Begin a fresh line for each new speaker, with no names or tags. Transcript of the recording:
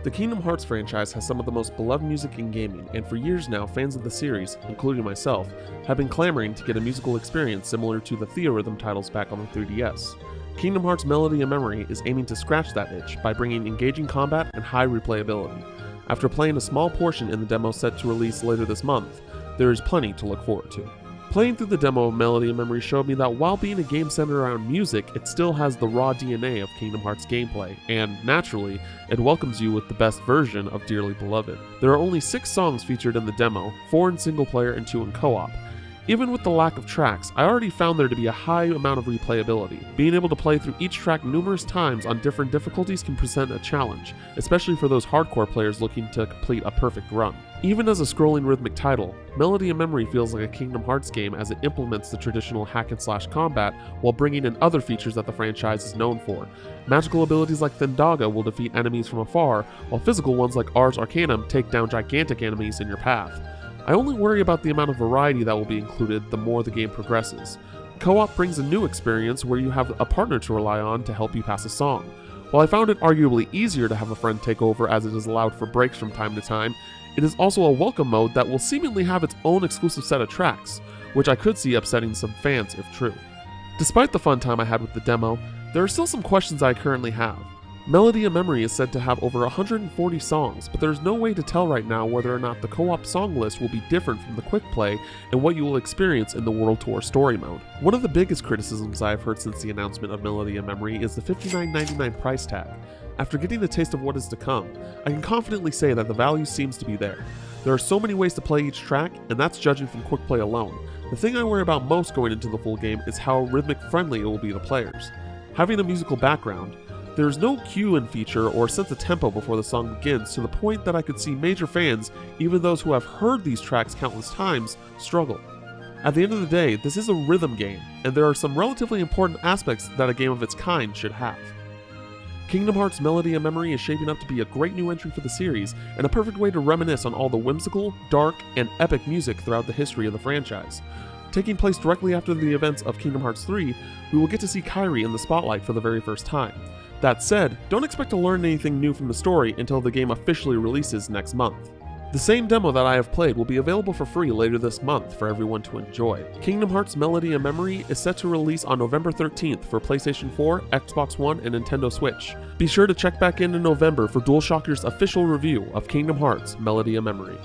The Kingdom Hearts franchise has some of the most beloved music in gaming, and for years now, fans of the series, including myself, have been clamoring to get a musical experience similar to the Theorhythm titles back on the 3DS. Kingdom Hearts Melody and Memory is aiming to scratch that itch by bringing engaging combat and high replayability. After playing a small portion in the demo set to release later this month, there is plenty to look forward to. Playing through the demo of Melody and Memory showed me that while being a game centered around music, it still has the raw DNA of Kingdom Hearts gameplay, and, naturally, it welcomes you with the best version of Dearly Beloved. There are only 6 songs featured in the demo, 4 in single player and 2 in co-op. Even with the lack of tracks, I already found there to be a high amount of replayability. Being able to play through each track numerous times on different difficulties can present a challenge, especially for those hardcore players looking to complete a perfect run. Even as a scrolling rhythmic title, Melody and Memory feels like a Kingdom Hearts game as it implements the traditional hack-and-slash combat while bringing in other features that the franchise is known for. Magical abilities like Thundaga will defeat enemies from afar, while physical ones like Ars Arcanum take down gigantic enemies in your path. I only worry about the amount of variety that will be included the more the game progresses. Co-op brings a new experience where you have a partner to rely on to help you pass a song. While I found it arguably easier to have a friend take over as it is allowed for breaks from time to time, it is also a welcome mode that will seemingly have its own exclusive set of tracks, which I could see upsetting some fans if true. Despite the fun time I had with the demo, there are still some questions I currently have. Melody and Memory is said to have over 140 songs, but there's no way to tell right now whether or not the co-op song list will be different from the quick play and what you will experience in the World Tour story mode. One of the biggest criticisms I've heard since the announcement of Melody and Memory is the $59.99 price tag. After getting a taste of what is to come, I can confidently say that the value seems to be there. There are so many ways to play each track, and that's judging from quick play alone. The thing I worry about most going into the full game is how rhythmic friendly it will be to players. Having a musical background, there is no cue-in feature or sense of tempo before the song begins, to the point that I could see major fans, even those who have heard these tracks countless times, struggle. At the end of the day, this is a rhythm game, and there are some relatively important aspects that a game of its kind should have. Kingdom Hearts Melody and Memory is shaping up to be a great new entry for the series, and a perfect way to reminisce on all the whimsical, dark, and epic music throughout the history of the franchise. Taking place directly after the events of Kingdom Hearts 3, we will get to see Kairi in the spotlight for the very first time. That said, don't expect to learn anything new from the story until the game officially releases next month. The same demo that I have played will be available for free later this month for everyone to enjoy. Kingdom Hearts Melody and Memory is set to release on November 13th for PlayStation 4, Xbox One, and Nintendo Switch. Be sure to check back in November for DualShockers' official review of Kingdom Hearts Melody and Memory.